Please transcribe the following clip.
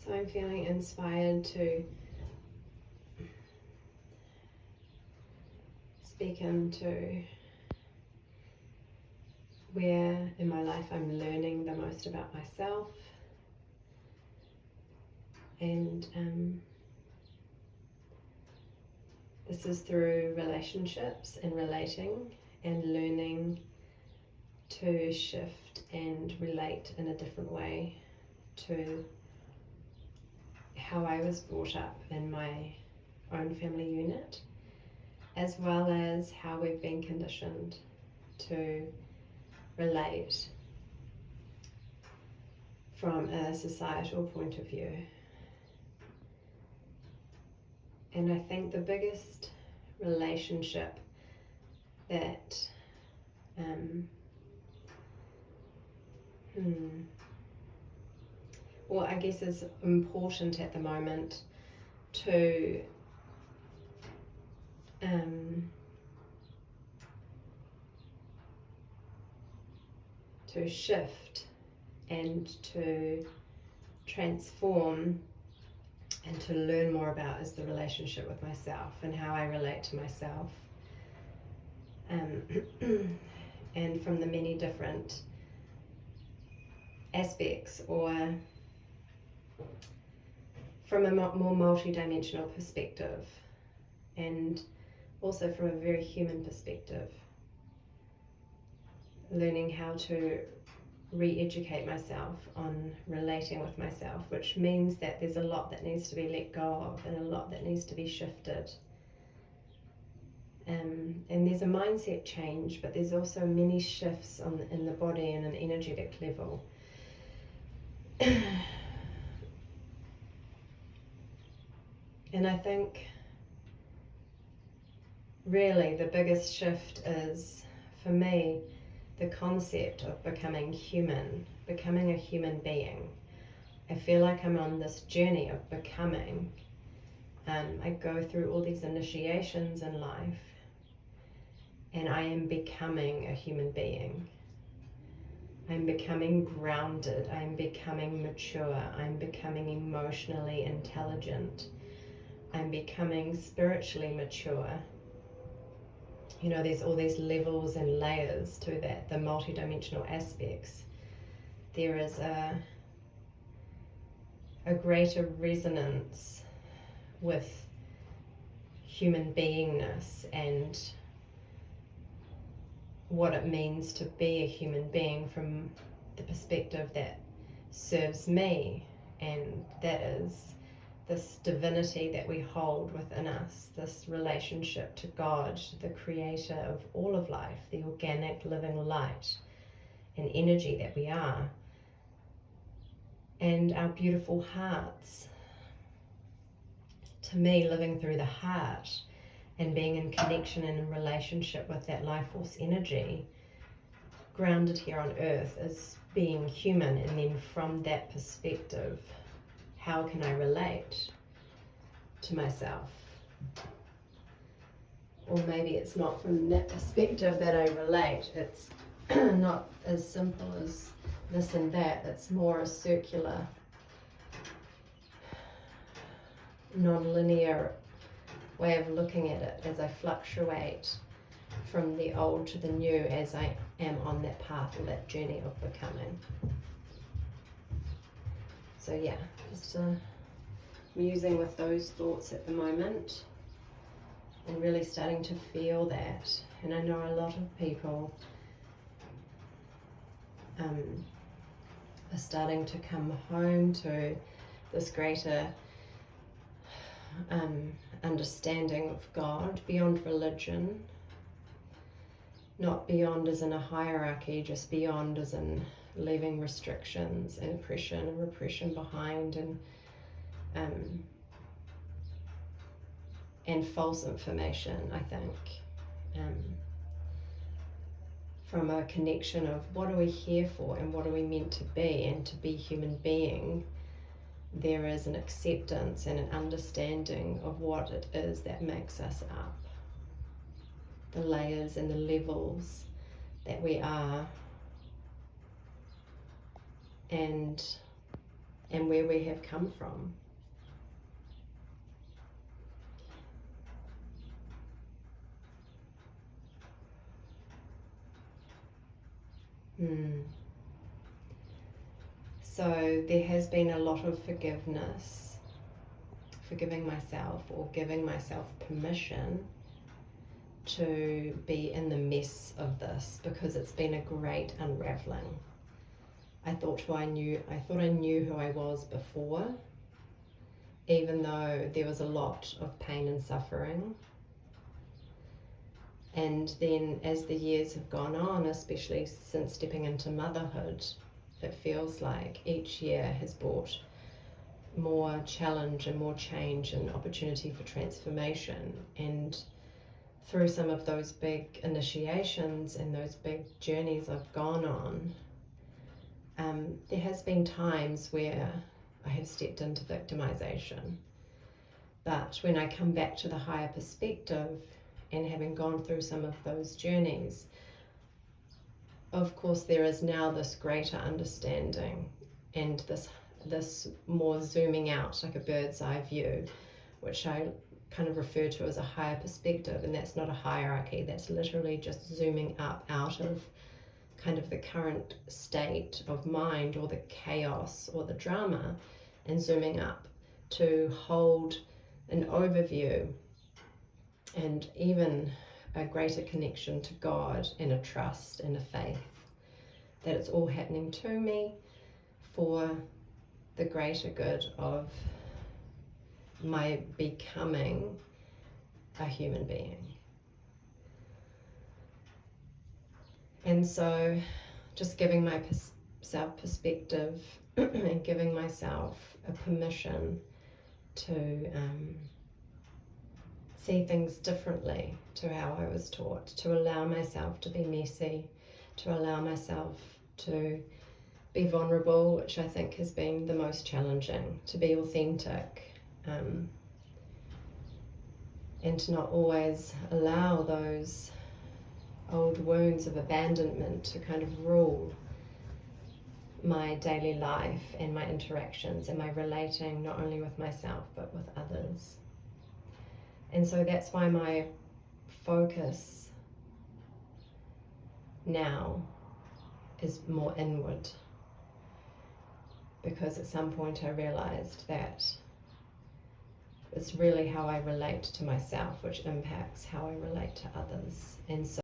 So I'm feeling inspired to speak into where in my life I'm learning the most about myself, and this is through relationships and relating and learning to shift and relate in a different way to how I was brought up in my own family unit, as well as how we've been conditioned to relate from a societal point of view. And I think the biggest relationship that well, I guess is important at the moment to shift and to transform and to learn more about is the relationship with myself and how I relate to myself. And from the many different aspects, or from a more multi-dimensional perspective, and also from a very human perspective, learning how to re-educate myself on relating with myself, which means that there's a lot that needs to be let go of and a lot that needs to be shifted. And there's a mindset change, but there's also many shifts in the body and an energetic level. And I think really the biggest shift is, for me, the concept of becoming human, becoming a human being. I feel like I'm on this journey of becoming. I go through all these initiations in life, and I am becoming a human being. I'm becoming grounded, I'm becoming mature, I'm becoming emotionally intelligent, I'm becoming spiritually mature. You know, there's all these levels and layers to that, the multidimensional aspects. There is a greater resonance with human beingness and what it means to be a human being from the perspective that serves me, and that is this divinity that we hold within us, this relationship to God, the creator of all of life, the organic living light and energy that we are, and our beautiful hearts. To me, living through the heart and being in connection and in relationship with that life force energy, grounded here on earth, is being human. And then from that perspective, how can I relate to myself? Or maybe it's not from that perspective that I relate. It's not as simple as this and that. It's more a circular, non-linear way of looking at it as I fluctuate from the old to the new as I am on that path or that journey of becoming. So yeah, just musing with those thoughts at the moment and really starting to feel that. And I know a lot of people are starting to come home to this greater understanding of God beyond religion, not beyond as in a hierarchy, just beyond as in leaving restrictions and oppression and repression behind, and false information, I think, from a connection of what are we here for and what are we meant to be, and to be human being. There is an acceptance and an understanding of what it is that makes us up, the layers and the levels that we are, and and where we have come from. So there has been a lot of forgiveness, forgiving myself, or giving myself permission to be in the mess of this, because it's been a great unraveling. I thought I knew who I was before, even though there was a lot of pain and suffering. And then as the years have gone on, especially since stepping into motherhood, it feels like each year has brought more challenge and more change and opportunity for transformation. And through some of those big initiations and those big journeys I've gone on, there has been times where I have stepped into victimization. But when I come back to the higher perspective, and having gone through some of those journeys, of course there is now this greater understanding and this more zooming out, like a bird's eye view, which I kind of refer to as a higher perspective. And that's not a hierarchy, that's literally just zooming up out of kind of the current state of mind, or the chaos or the drama, and zooming up to hold an overview and even a greater connection to God, and a trust and a faith that it's all happening to me for the greater good of my becoming a human being. And so just giving myself perspective and giving myself a permission to see things differently to how I was taught, to allow myself to be messy, to allow myself to be vulnerable, which I think has been the most challenging, to be authentic, and to not always allow those old wounds of abandonment to kind of rule my daily life and my interactions and my relating, not only with myself but with others. And so that's why my focus now is more inward, because at some point I realized that it's really how I relate to myself which impacts how I relate to others. And so